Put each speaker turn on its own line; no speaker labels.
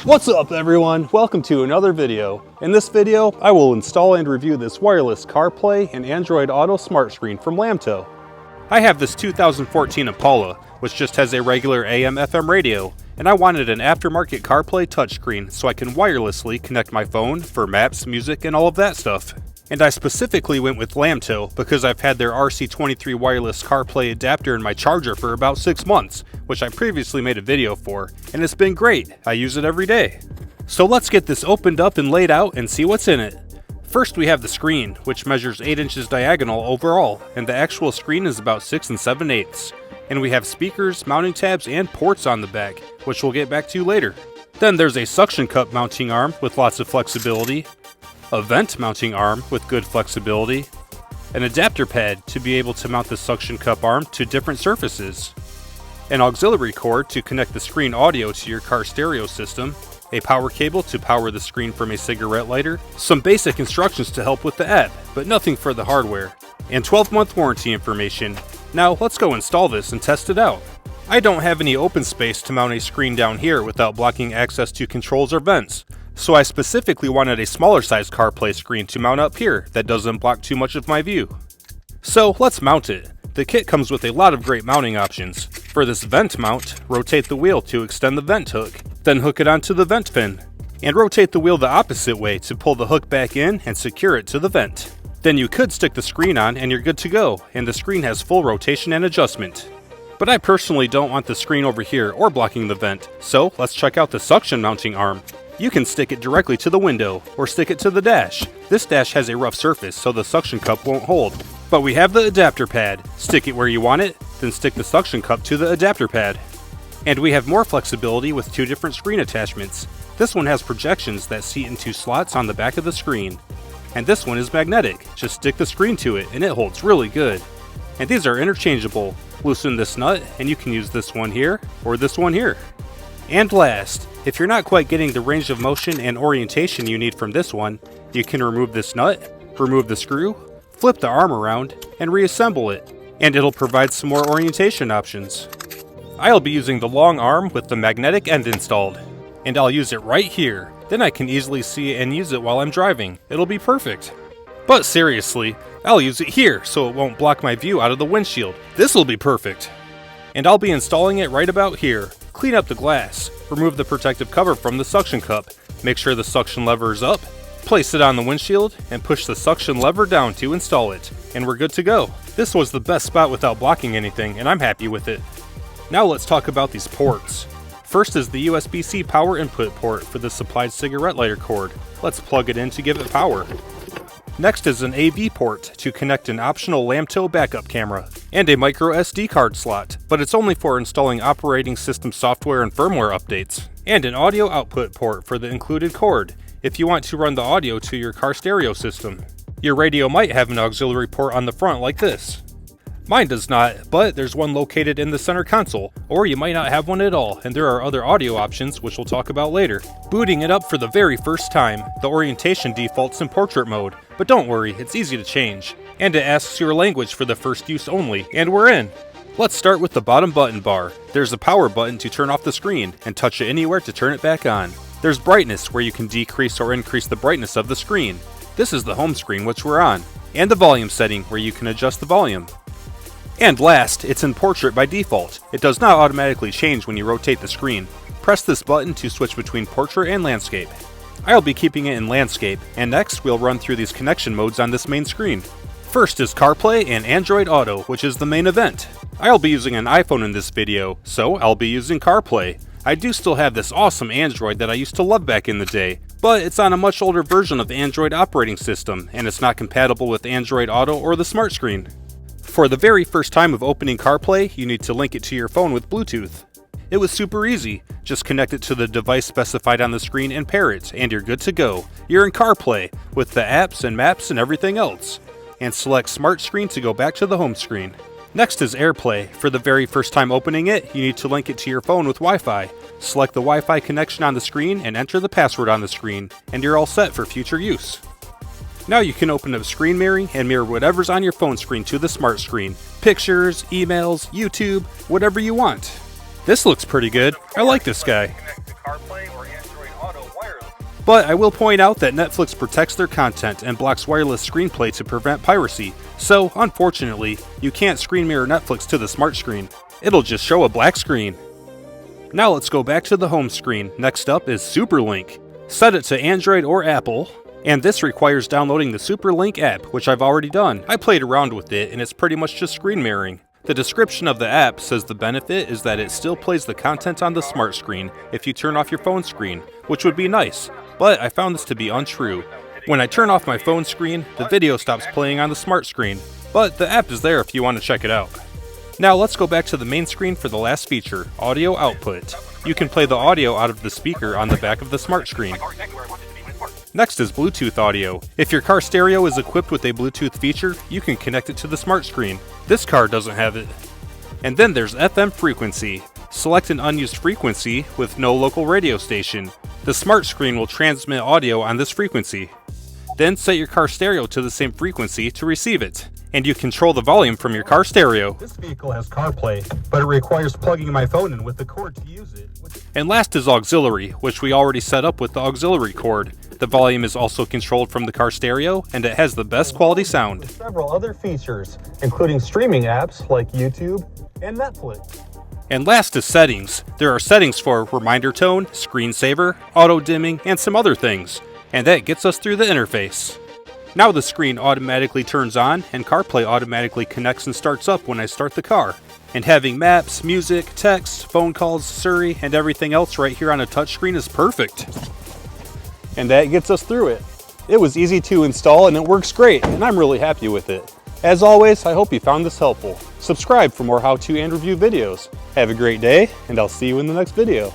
What's up everyone? Welcome to another video. In this video, I will install and review this wireless CarPlay and Android Auto smart screen from LAMTTO. I have this 2014 Impala, which just has a regular AM/FM radio, and I wanted an aftermarket CarPlay touchscreen so I can wirelessly connect my phone for maps, music, and all of that stuff. And I specifically went with LAMTTO because I've had their RC18 wireless CarPlay adapter in my charger for about 6 months, which I previously made a video for, and it's been great. I use it every day. So let's get this opened up and laid out and see what's in it. First we have the screen, which measures 8 inches diagonal overall, and the actual screen is about 6 7/8. And we have speakers, mounting tabs, and ports on the back, which we'll get back to later. Then there's a suction cup mounting arm with lots of flexibility, a vent mounting arm with good flexibility, an adapter pad to be able to mount the suction cup arm to different surfaces, an auxiliary cord to connect the screen audio to your car stereo system, a power cable to power the screen from a cigarette lighter, some basic instructions to help with the app, but nothing for the hardware, and 12-month warranty information. Now let's go install this and test it out. I don't have any open space to mount a screen down here without blocking access to controls or vents, so I specifically wanted a smaller size CarPlay screen to mount up here that doesn't block too much of my view. So let's mount it. The kit comes with a lot of great mounting options. For this vent mount, rotate the wheel to extend the vent hook, then hook it onto the vent pin, and rotate the wheel the opposite way to pull the hook back in and secure it to the vent. Then you could stick the screen on and you're good to go, and the screen has full rotation and adjustment. But I personally don't want the screen over here or blocking the vent, so let's check out the suction mounting arm. You can stick it directly to the window, or stick it to the dash. This dash has a rough surface, so the suction cup won't hold. But we have the adapter pad. Stick it where you want it, then stick the suction cup to the adapter pad. And we have more flexibility with 2 different screen attachments. This one has projections that seat into slots on the back of the screen. And this one is magnetic. Just stick the screen to it, and it holds really good. And these are interchangeable. Loosen this nut, and you can use this one here, or this one here. And last, if you're not quite getting the range of motion and orientation you need from this one, you can remove this nut, remove the screw, flip the arm around, and reassemble it, and it'll provide some more orientation options. I'll be using the long arm with the magnetic end installed, and I'll use it right here. Then I can easily see it and use it while I'm driving. It'll be perfect. But seriously, I'll use it here so it won't block my view out of the windshield. This'll be perfect. And I'll be installing it right about here. Clean up the glass, remove the protective cover from the suction cup, make sure the suction lever is up, place it on the windshield, and push the suction lever down to install it, and we're good to go. This was the best spot without blocking anything, and I'm happy with it. Now let's talk about these ports. First is the USB-C power input port for the supplied cigarette lighter cord. Let's plug it in to give it power. Next is an AV port to connect an optional LAMTTO backup camera, and a micro SD card slot, but it's only for installing operating system software and firmware updates, and an audio output port for the included cord, if you want to run the audio to your car stereo system. Your radio might have an auxiliary port on the front like this. Mine does not, but there's one located in the center console, or you might not have one at all, and there are other audio options which we'll talk about later. Booting it up for the very first time, the orientation defaults in portrait mode, but don't worry, it's easy to change. And it asks your language for the first use only, and we're in! Let's start with the bottom button bar. There's a power button to turn off the screen, and touch it anywhere to turn it back on. There's brightness, where you can decrease or increase the brightness of the screen. This is the home screen which we're on. And the volume setting, where you can adjust the volume. And last, it's in portrait by default. It does not automatically change when you rotate the screen. Press this button to switch between portrait and landscape. I'll be keeping it in landscape, and next we'll run through these connection modes on this main screen. First is CarPlay and Android Auto, which is the main event. I'll be using an iPhone in this video, so I'll be using CarPlay. I do still have this awesome Android that I used to love back in the day, but it's on a much older version of the Android operating system, and it's not compatible with Android Auto or the smart screen. For the very first time of opening CarPlay, you need to link it to your phone with Bluetooth. It was super easy. Just connect it to the device specified on the screen and pair it, and you're good to go. You're in CarPlay, with the apps and maps and everything else. And select Smart Screen to go back to the home screen. Next is AirPlay. For the very first time opening it, you need to link it to your phone with Wi-Fi. Select the Wi-Fi connection on the screen and enter the password on the screen, and you're all set for future use. Now you can open up screen mirroring and mirror whatever's on your phone screen to the smart screen. Pictures, emails, YouTube, whatever you want. This looks pretty good. I like this guy.
Connect to CarPlay or
Android Auto wireless. But I will point out that Netflix protects their content and blocks wireless screenplay to prevent piracy, so unfortunately, you can't screen mirror Netflix to the smart screen. It'll just show a black screen. Now let's go back to the home screen. Next up is SuperLink. Set it to Android or Apple, and this requires downloading the SuperLink app, which I've already done. I played around with it and it's pretty much just screen mirroring. The description of the app says the benefit is that it still plays the content on the smart screen if you turn off your phone screen, which would be nice, but I found this to be untrue. When I turn off my phone screen, the video stops playing on the smart screen, but the app is there if you want to check it out. Now let's go back to the main screen for the last feature, audio output. You can play the audio out of the speaker on the back of the smart screen. Next is Bluetooth audio. If your car stereo is equipped with a Bluetooth feature, you can connect it to the smart screen. This car doesn't have it. And then there's FM frequency. Select an unused frequency with no local radio station. The smart screen will transmit audio on this frequency. Then set your car stereo to the same frequency to receive it, and you control the volume from your car stereo. This vehicle has CarPlay, but it requires plugging my phone in with the cord to use it. And last is auxiliary, which we already set up with the auxiliary cord. The volume is also controlled from the car stereo, and it has the best quality sound. Several other features, including streaming apps like YouTube and Netflix. And last is settings. There are settings for reminder tone, screensaver, auto dimming, and some other things. And that gets us through the interface. Now the screen automatically turns on, and CarPlay automatically connects and starts up when I start the car. And having maps, music, text, phone calls, Siri, and everything else right here on a touchscreen is perfect. And that gets us through it. It was easy to install and it works great, and I'm really happy with it. As always, I hope you found this helpful. Subscribe for more how-to and review videos. Have a great day, and I'll see you in the next video.